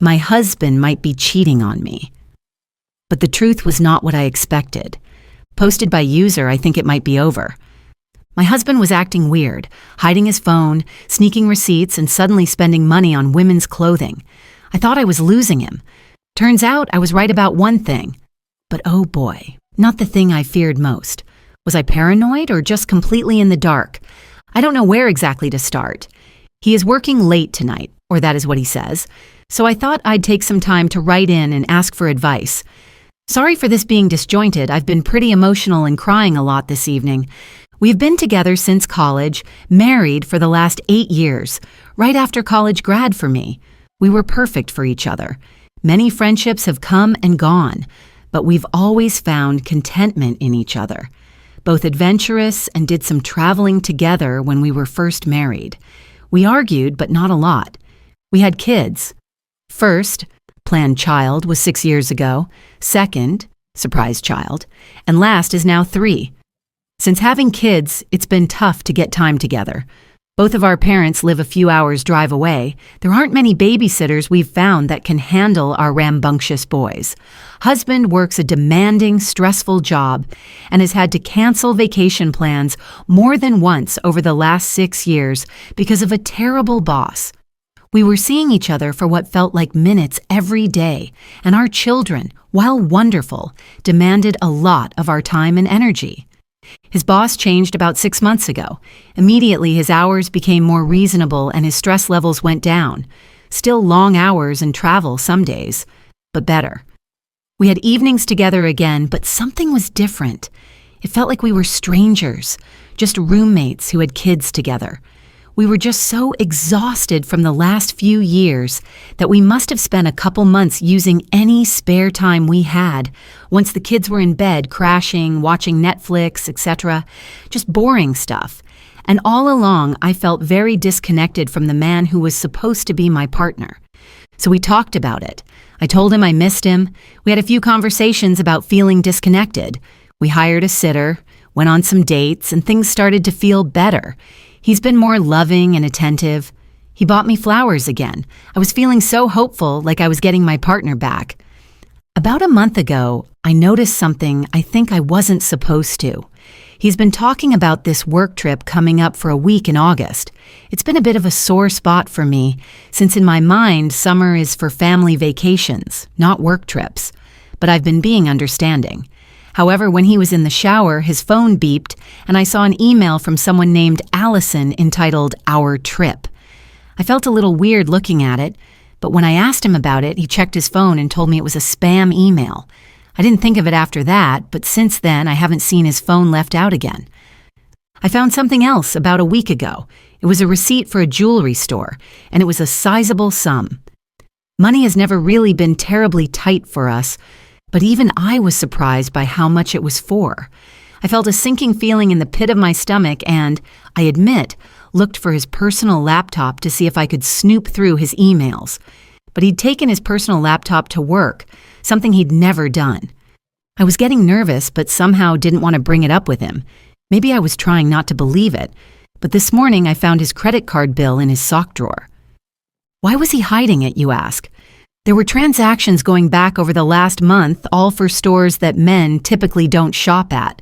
My husband might be cheating on me. But the truth was not what I expected. Posted by user, I think it might be over. My husband was acting weird, hiding his phone, sneaking receipts, and suddenly spending money on women's clothing. I thought I was losing him. Turns out I was right about one thing. But oh boy, not the thing I feared most. Was I paranoid or just completely in the dark? I don't know where exactly to start. He is working late tonight, or that is what he says, so I thought I'd take some time to write in and ask for advice. Sorry for this being disjointed. I've been pretty emotional and crying a lot this evening. We've been together since college, married for the last 8 years, right after college grad for me. We were perfect for each other. Many friendships have come and gone, but we've always found contentment in each other. Both adventurous and did some traveling together when we were first married. We argued, but not a lot. We had kids. First, planned child was 6 years ago. Second, surprise child. And last is now 3. Since having kids, it's been tough to get time together. Both of our parents live a few hours' drive away. There aren't many babysitters we've found that can handle our rambunctious boys. Husband works a demanding, stressful job and has had to cancel vacation plans more than once over the last 6 years because of a terrible boss. We were seeing each other for what felt like minutes every day, and our children, while wonderful, demanded a lot of our time and energy. His boss changed about 6 months ago. Immediately, his hours became more reasonable and his stress levels went down. Still long hours and travel some days, but better. We had evenings together again, but something was different. It felt like we were strangers, just roommates who had kids together. We were just so exhausted from the last few years that we must have spent a couple months using any spare time we had once the kids were in bed crashing, watching Netflix, etc. Just boring stuff. And all along, I felt very disconnected from the man who was supposed to be my partner. So we talked about it. I told him I missed him. We had a few conversations about feeling disconnected. We hired a sitter, went on some dates, and things started to feel better. He's been more loving and attentive. He bought me flowers again. I was feeling so hopeful, like I was getting my partner back. About a month ago, I noticed something I think I wasn't supposed to. He's been talking about this work trip coming up for a week in August. It's been a bit of a sore spot for me, since in my mind, summer is for family vacations, not work trips. But I've been being understanding. However, when he was in the shower, his phone beeped, and I saw an email from someone named Allison entitled Our Trip. I felt a little weird looking at it, but when I asked him about it, he checked his phone and told me it was a spam email. I didn't think of it after that, but since then I haven't seen his phone left out again. I found something else about a week ago. It was a receipt for a jewelry store, and it was a sizable sum. Money has never really been terribly tight for us, but even I was surprised by how much it was for. I felt a sinking feeling in the pit of my stomach and, I admit, looked for his personal laptop to see if I could snoop through his emails. But he'd taken his personal laptop to work, something he'd never done. I was getting nervous, but somehow didn't want to bring it up with him. Maybe I was trying not to believe it, but this morning I found his credit card bill in his sock drawer. Why was he hiding it, you ask? There were transactions going back over the last month, all for stores that men typically don't shop at.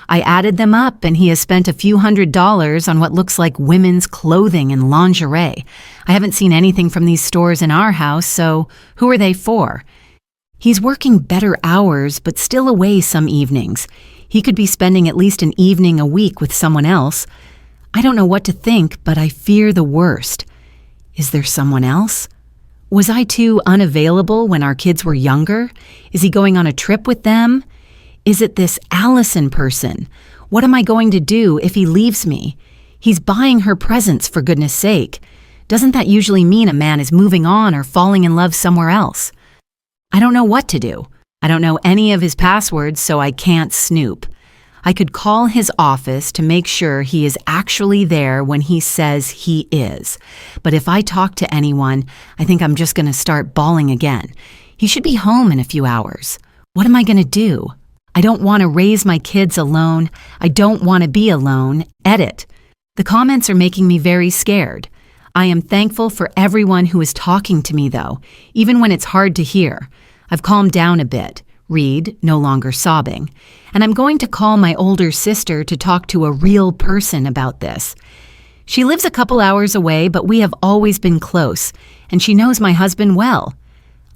I added them up, and he has spent a few $100s on what looks like women's clothing and lingerie. I haven't seen anything from these stores in our house, so who are they for? He's working better hours, but still away some evenings. He could be spending at least an evening a week with someone else. I don't know what to think, but I fear the worst. Is there someone else? Was I too unavailable when our kids were younger? Is he going on a trip with them? Is it this Allison person? What am I going to do if he leaves me? He's buying her presents, for goodness sake. Doesn't that usually mean a man is moving on or falling in love somewhere else? I don't know what to do. I don't know any of his passwords, so I can't snoop. I could call his office to make sure he is actually there when he says he is. But if I talk to anyone, I think I'm just going to start bawling again. He should be home in a few hours. What am I going to do? I don't want to raise my kids alone. I don't want to be alone. Edit. The comments are making me very scared. I am thankful for everyone who is talking to me, though, even when it's hard to hear. I've calmed down a bit. Read, no longer sobbing. And I'm going to call my older sister to talk to a real person about this. She lives a couple hours away, but we have always been close, and she knows my husband well.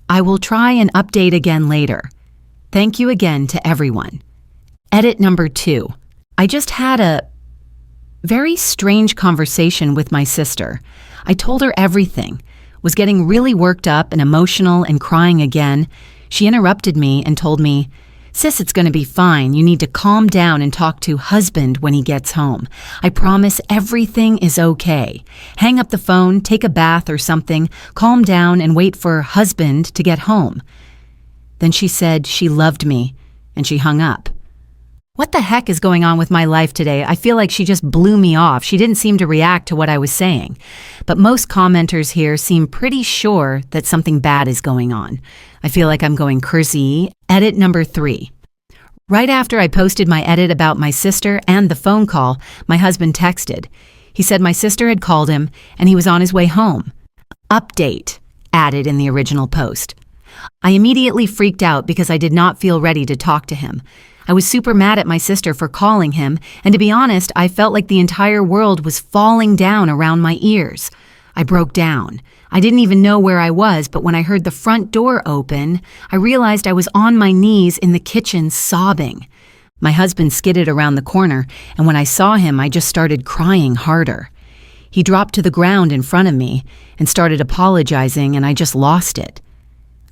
I will try and update again later. Thank you again to everyone. Edit number 2. I just had a very strange conversation with my sister. I told her everything, was getting really worked up and emotional and crying again. She interrupted me and told me, "Sis, it's going to be fine. You need to calm down and talk to husband when he gets home. I promise everything is okay. Hang up the phone, take a bath or something, calm down and wait for husband to get home." Then she said she loved me and she hung up. What the heck is going on with my life today? I feel like she just blew me off. She didn't seem to react to what I was saying. But most commenters here seem pretty sure that something bad is going on. I feel like I'm going crazy. Edit number 3. Right after I posted my edit about my sister and the phone call, my husband texted. He said my sister had called him and he was on his way home. Update, added in the original post. I immediately freaked out because I did not feel ready to talk to him. I was super mad at my sister for calling him, and to be honest, I felt like the entire world was falling down around my ears. I broke down. I didn't even know where I was, but when I heard the front door open, I realized I was on my knees in the kitchen sobbing. My husband skidded around the corner, and when I saw him, I just started crying harder. He dropped to the ground in front of me and started apologizing, and I just lost it.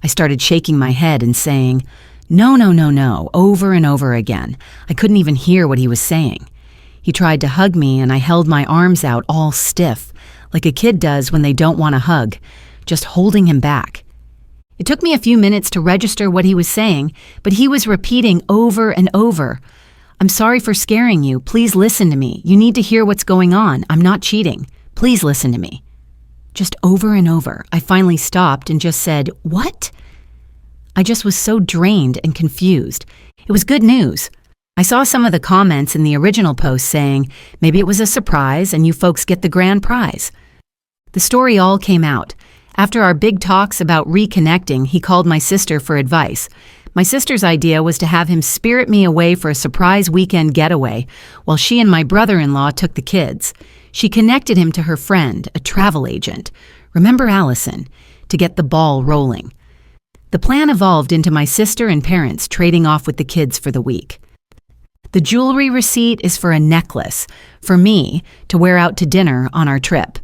I started shaking my head and saying, "No, no, no, no," over and over again. I couldn't even hear what he was saying. He tried to hug me, and I held my arms out all stiff, like a kid does when they don't want a hug, just holding him back. It took me a few minutes to register what he was saying, but he was repeating over and over, "I'm sorry for scaring you. Please listen to me. You need to hear what's going on. I'm not cheating. Please listen to me." Just over and over. I finally stopped and just said, "What?" I just was so drained and confused. It was good news. I saw some of the comments in the original post saying, maybe it was a surprise and you folks get the grand prize. The story all came out. After our big talks about reconnecting, he called my sister for advice. My sister's idea was to have him spirit me away for a surprise weekend getaway, while she and my brother-in-law took the kids. She connected him to her friend, a travel agent. Remember Allison? To get the ball rolling. The plan evolved into my sister and parents trading off with the kids for the week. The jewelry receipt is for a necklace, for me, to wear out to dinner on our trip.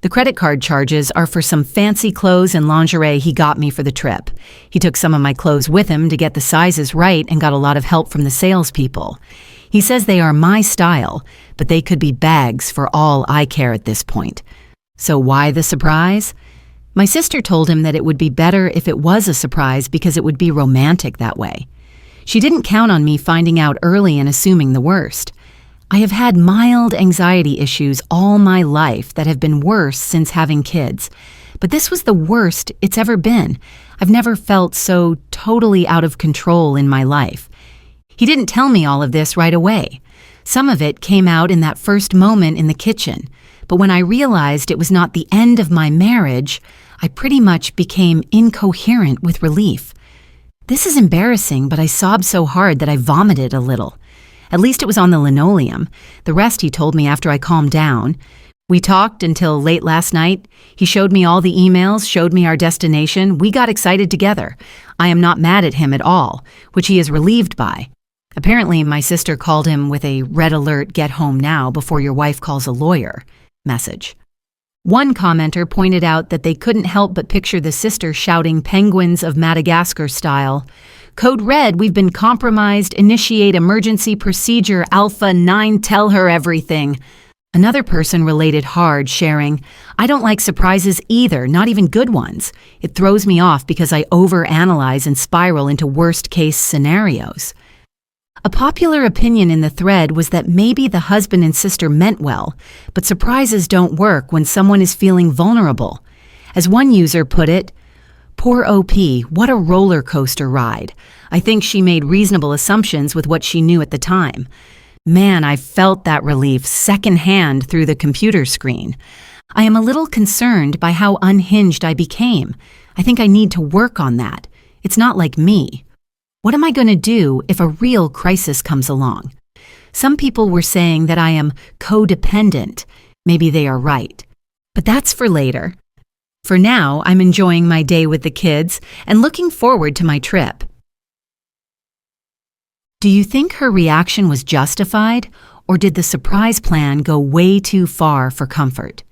The credit card charges are for some fancy clothes and lingerie he got me for the trip. He took some of my clothes with him to get the sizes right and got a lot of help from the salespeople. He says they are my style, but they could be bags for all I care at this point. So why the surprise? My sister told him that it would be better if it was a surprise because it would be romantic that way. She didn't count on me finding out early and assuming the worst. I have had mild anxiety issues all my life that have been worse since having kids. But this was the worst it's ever been. I've never felt so totally out of control in my life. He didn't tell me all of this right away. Some of it came out in that first moment in the kitchen. But when I realized it was not the end of my marriage, I pretty much became incoherent with relief. This is embarrassing, but I sobbed so hard that I vomited a little. At least it was on the linoleum. The rest he told me after I calmed down. We talked until late last night. He showed me all the emails, showed me our destination. We got excited together. I am not mad at him at all, which he is relieved by. Apparently, my sister called him with a red alert, "Get home now before your wife calls a lawyer" message. One commenter pointed out that they couldn't help but picture the sister shouting Penguins of Madagascar style, "Code Red, we've been compromised. Initiate emergency procedure. Alpha 9, tell her everything." Another person related hard, sharing, "I don't like surprises either, not even good ones. It throws me off because I overanalyze and spiral into worst-case scenarios." A popular opinion in the thread was that maybe the husband and sister meant well, but surprises don't work when someone is feeling vulnerable. As one user put it, "Poor OP, what a roller coaster ride. I think she made reasonable assumptions with what she knew at the time. Man, I felt that relief secondhand through the computer screen. I am a little concerned by how unhinged I became. I think I need to work on that. It's not like me. What am I going to do if a real crisis comes along? Some people were saying that I am codependent. Maybe they are right. But that's for later. For now, I'm enjoying my day with the kids and looking forward to my trip. Do you think her reaction was justified, or did the surprise plan go way too far for comfort?